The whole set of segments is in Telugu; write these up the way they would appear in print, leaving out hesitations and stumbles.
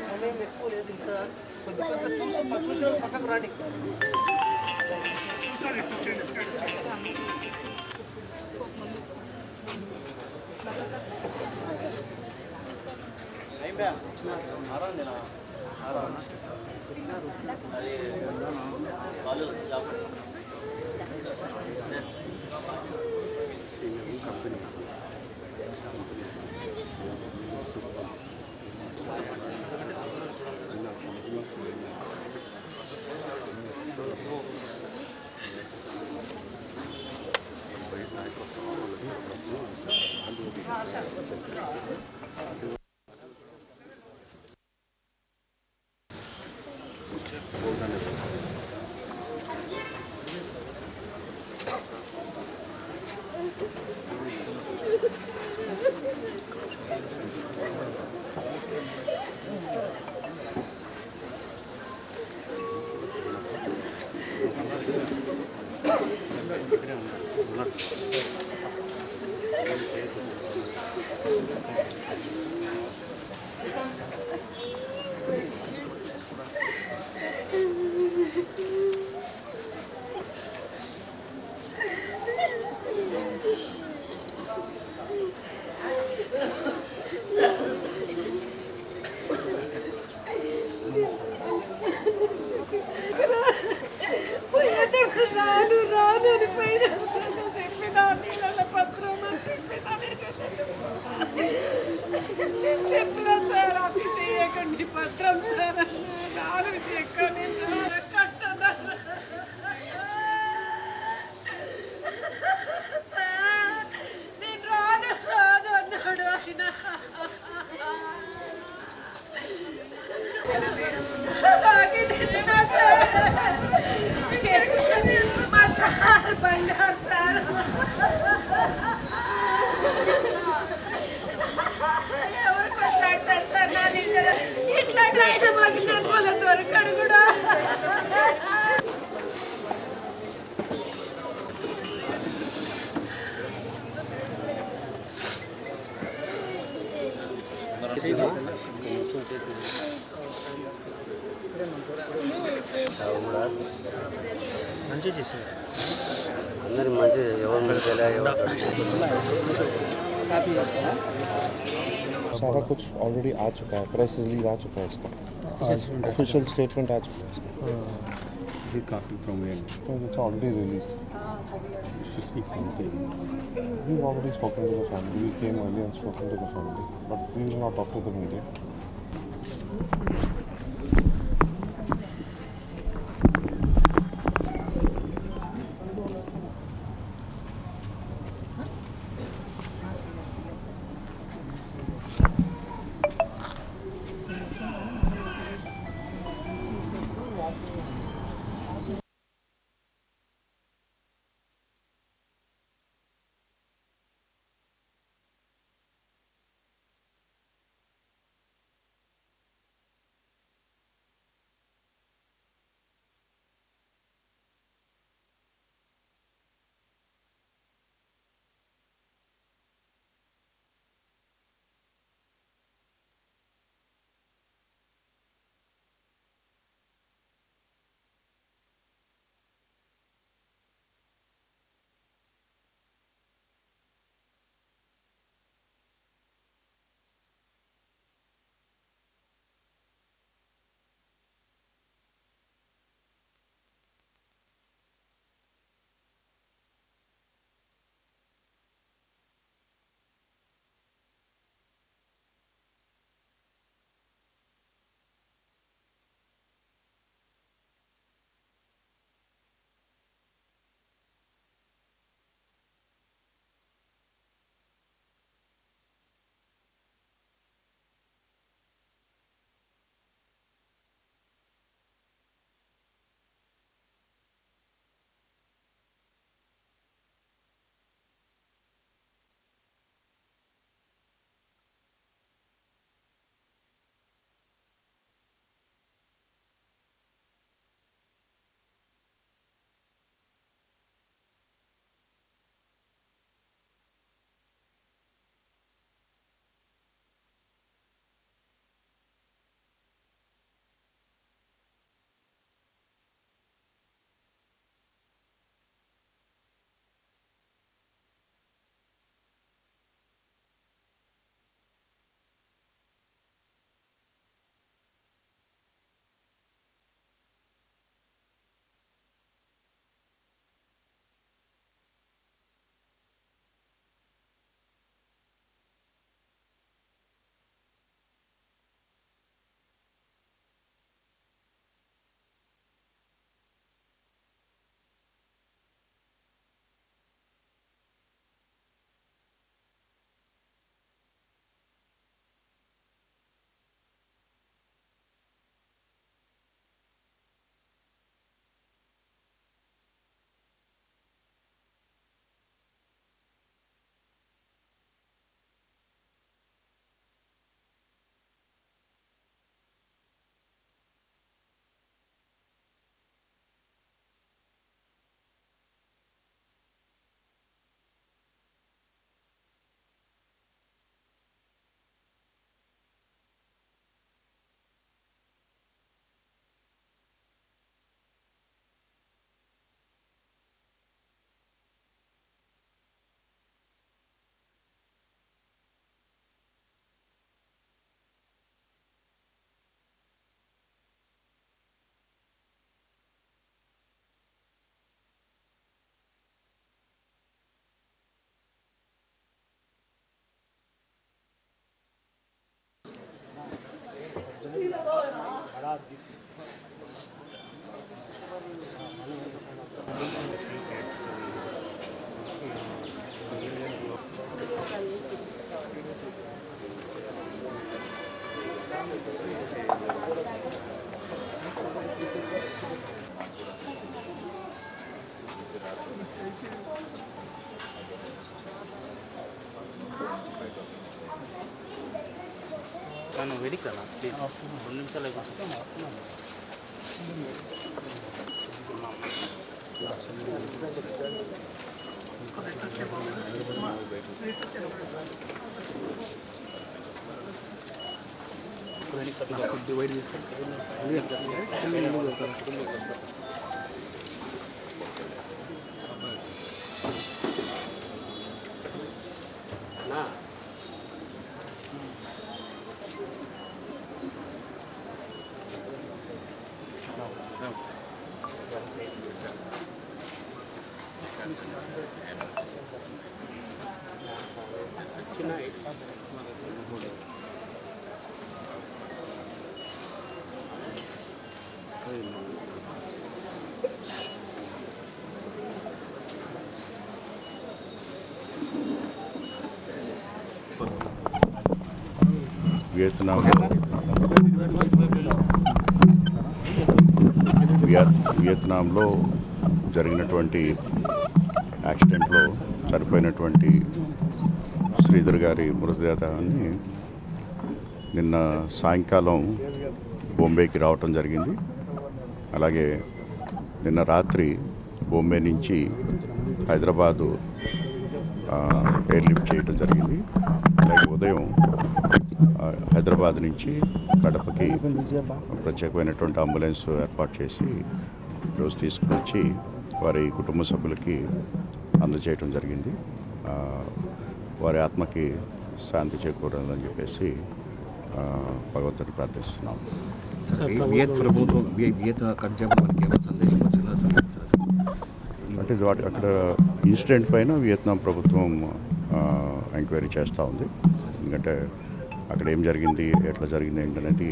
సమయం ఎక్కువ లేదు ఇంకా కొద్ది పక్కకు రాండి చెప్పినా సార్ అది చేయకండి పత్రం సార్ నాలుగు చెక్కని కట్టదా నేను రాను రాను అన్నాడు ఆయన నాకు తెలిసిన సార్ మా సార్ బంగారు సార్ ఇట్లాంటి ఆయన మాకు జన్మల దొరకడు కూడా మంచిగా చేశారు అందరి మంచి ఎవరు सारा कुछ ऑलरेडी आ चुका है, प्रेस रिलीज आ चुका है इसका, ऑफिशियल स्टेटमेंट आ चुका है इसका. It's already released. Should speak something. We've already spoken to the family. We came early and spoken to the family, but we will not talk to the media. కానీ వెడికి కదా ప్లీజ్ 2 నిమిషాలు అయిపోతుంది. డివైడ్ వియత్నాంలో జరిగినటువంటి యాక్సిడెంట్లో చనిపోయినటువంటి శ్రీధర్ గారి మృతదేహాన్ని నిన్న సాయంకాలం బాంబేకి రావటం జరిగింది. అలాగే నిన్న రాత్రి బాంబే నుంచి హైదరాబాదు ఎయిర్ లిఫ్ట్ చేయడం జరిగింది. అలాగే ఉదయం హైదరాబాద్ నుంచి కడపకి ప్రత్యేకమైనటువంటి అంబులెన్స్ ఏర్పాటు చేసి రోజు తీసుకుని వచ్చి వారి కుటుంబ సభ్యులకి అందజేయడం జరిగింది. వారి ఆత్మకి శాంతి చేకూరాలని చెప్పేసి భగవంతుని ప్రార్థిస్తున్నాం. అంటే అక్కడ ఇన్సిడెంట్ పైన వియత్నాం ప్రభుత్వం ఎంక్వైరీ చేస్తూ ఉంది. ఎందుకంటే అక్కడ ఏం జరిగింది, ఎట్లా జరిగింది ఏంటనేది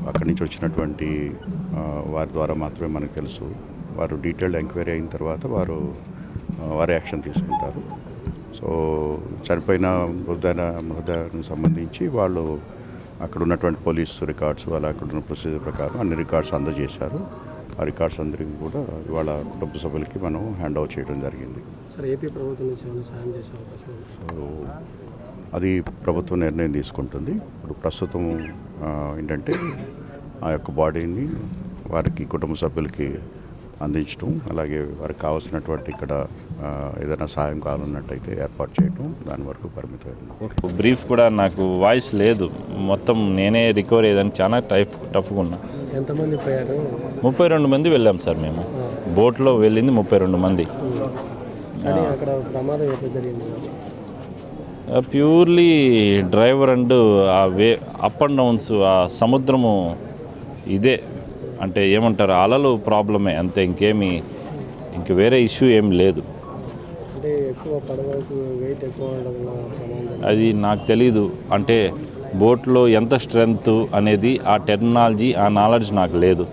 అక్కడి నుంచి వచ్చినటువంటి వారి ద్వారా మాత్రమే మనకు తెలుసు. వారు డీటెయిల్డ్ ఎంక్వైరీ అయిన తర్వాత వారి యాక్షన్ తీసుకుంటారు. సో చనిపోయిన మృతదేహానికి సంబంధించి వాళ్ళు అక్కడ ఉన్నటువంటి పోలీసు రికార్డ్స్, అలా అక్కడ ఉన్న ప్రొసీజర్ ప్రకారం అన్ని రికార్డ్స్ అందజేశారు. ఆ రికార్డ్స్ అందరికీ కూడా ఇవాళ కుటుంబ సభ్యులకి మనం హ్యాండ్ ఓవర్ చేయడం జరిగింది. సార్, ఏపీ ప్రభుత్వం నుంచి ఏమైనా సాయం చేసే అవకాశం ఉంది? సో అది ప్రభుత్వం నిర్ణయం తీసుకుంటుంది. ఇప్పుడు ప్రస్తుతం ఏంటంటే ఆ యొక్క బాడీని వారికి కుటుంబ సభ్యులకి అందించడం, అలాగే వారికి కావాల్సినటువంటి ఇక్కడ ఏదైనా సాయం కావాలన్నట్టయితే ఏర్పాటు చేయడం, దాని వరకు పరిమితమైంది. బ్రీఫ్ కూడా నాకు వాయిస్ లేదు, మొత్తం నేనే రికవర్ అయ్యేదానికి చాలా టఫ్గా ఉన్నా. ఎంతమంది పోయారు? 32 మంది వెళ్ళాం సార్. మేము బోట్లో వెళ్ళింది 32 మంది. అక్కడ ప్రమాదం ఎట్లా జరిగింది? ప్యూర్లీ డ్రైవర్ అండ్ ఆ వే అప్ అండ్ డౌన్స్, ఆ సముద్రము ఇదే అంటే ఏమంటారు, అలలు ప్రాబ్లమే అంతే, ఇంక వేరే ఇష్యూ ఏం లేదు. అంటే ఎక్కువ పడవకు వెయిట్ ఎక్కువ ఉండడం అది నాకు తెలీదు. అంటే బోట్లో ఎంత స్ట్రెంగ్త్ అనేది ఆ టెక్నాలజీ, ఆ నాలెడ్జ్ నాకు లేదు.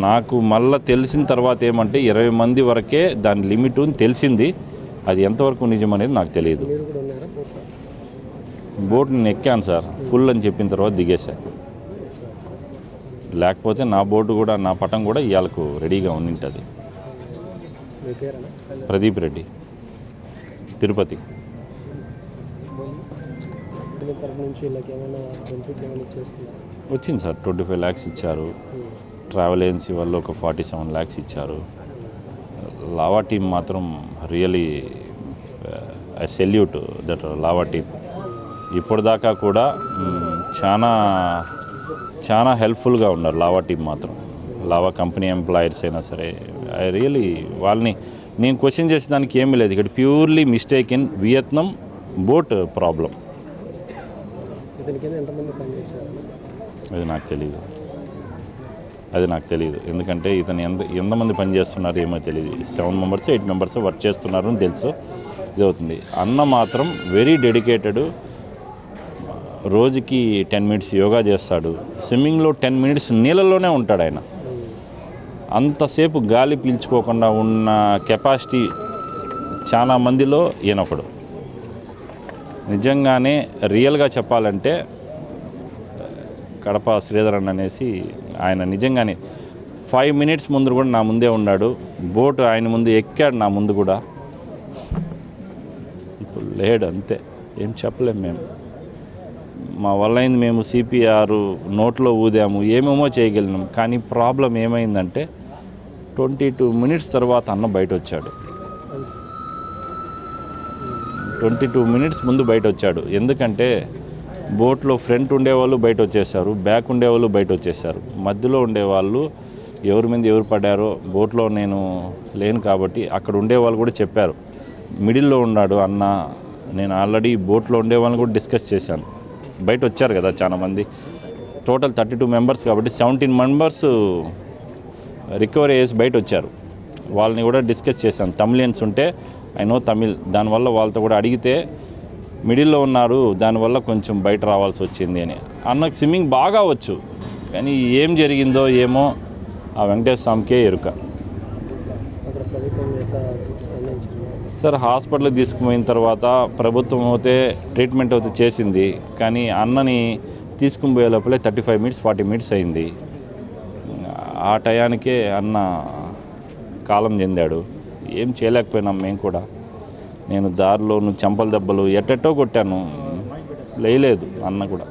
నాకు మళ్ళీ తెలిసిన తర్వాత ఏమంటే 20 మంది వరకే దాని లిమిట్ అని తెలిసింది. అది ఎంతవరకు నిజం అనేది నాకు తెలియదు. బోట్ నేను ఎక్కాను సార్, ఫుల్ అని చెప్పిన తర్వాత దిగేశాను. లేకపోతే నా బోటు కూడా, నా పటం కూడా ఇవాళకు రెడీగా ఉండింటుంది. ప్రదీప్ రెడ్డి, తిరుపతి. వచ్చింది సార్, 25 lakhs ఇచ్చారు. ట్రావెల్ ఏజెన్సీ వాళ్ళు ఒక 47 lakhs ఇచ్చారు. లావా టీమ్ మాత్రం really I salute that lava team. ఇప్పటిదాకా కూడా చాలా హెల్ప్ఫుల్గా ఉన్నారు లావా టీం మాత్రం. లావా కంపెనీ ఎంప్లాయర్స్ అయినా సరే, ఐ రియలీ వాళ్ళని నేను క్వశ్చన్ చేసేదానికి ఏమీ లేదు. ఇక్కడ purely mistake in Vietnam boat problem. అది నాకు తెలియదు. ఎందుకంటే ఇతను ఎంతమంది పనిచేస్తున్నారు ఏమో తెలియదు. 7 members 8 members వర్క్ చేస్తున్నారు అని తెలుసు. ఇది అవుతుంది. అన్న మాత్రం వెరీ డెడికేటెడ్. రోజుకి 10 minutes యోగా చేస్తాడు. స్విమ్మింగ్లో 10 minutes నీళ్ళల్లోనే ఉంటాడు ఆయన. అంతసేపు గాలి పీల్చుకోకుండా ఉన్న కెపాసిటీ చాలా మందిలో ఈయనొకడు. నిజంగానే రియల్గా చెప్పాలంటే కడప శ్రీధరన్ అనేసి ఆయన నిజంగానే 5 minutes ముందు కూడా నా ముందే ఉన్నాడు. బోటు ఆయన ముందు ఎక్కాడు, నా ముందు కూడా. ఇప్పుడు లేడు, అంతే. ఏం చెప్పలేము మేము. మా వల్ల అయింది, మేము సిపిఆర్ నోట్లో ఊదాము, ఏమేమో చేయగలిగినాం. కానీ ప్రాబ్లం ఏమైందంటే 22 minutes తర్వాత అన్న బయట వచ్చాడు. 22 minutes ముందు బయట వచ్చాడు. ఎందుకంటే బోట్లో ఫ్రంట్ ఉండేవాళ్ళు బయట వచ్చేసారు, బ్యాక్ ఉండేవాళ్ళు బయట వచ్చేసారు. మధ్యలో ఉండేవాళ్ళు ఎవరి మీద ఎవరు పడ్డారో బోట్లో నేను లేను కాబట్టి అక్కడ ఉండేవాళ్ళు కూడా చెప్పారు, మిడిల్లో ఉన్నాడు అన్న. నేను ఆల్రెడీ బోట్లో ఉండేవాళ్ళని కూడా డిస్కస్ చేశాను. బయట వచ్చారు కదా చాలామంది, టోటల్ 32 members కాబట్టి 17 members రికవరీ చేసి బయట వచ్చారు. వాళ్ళని కూడా డిస్కస్ చేశాను. తమిళియన్స్ ఉంటే ఐ నో తమిళ్, దానివల్ల వాళ్ళతో కూడా అడిగితే మిడిల్లో ఉన్నారు, దానివల్ల కొంచెం బయట రావాల్సి వచ్చింది అని. అన్నకు స్విమ్మింగ్ బాగా వచ్చు, కానీ ఏం జరిగిందో ఏమో ఆ వెంకటేశ్వర స్వామికే ఎరుక. సార్ హాస్పిటల్కి తీసుకుపోయిన తర్వాత ప్రభుత్వం అయితే ట్రీట్మెంట్ అయితే చేసింది, కానీ అన్నని తీసుకుని పోయే లోపలే 35 minutes 40 minutes అయింది. ఆ టయానికే అన్న కాలం చెందాడు. ఏం చేయలేకపోయినాం మేము కూడా. నేను దారిలో చెంపల దెబ్బలు ఎట్టెట్టో కొట్టాను, లేయలేదు అన్న కూడా.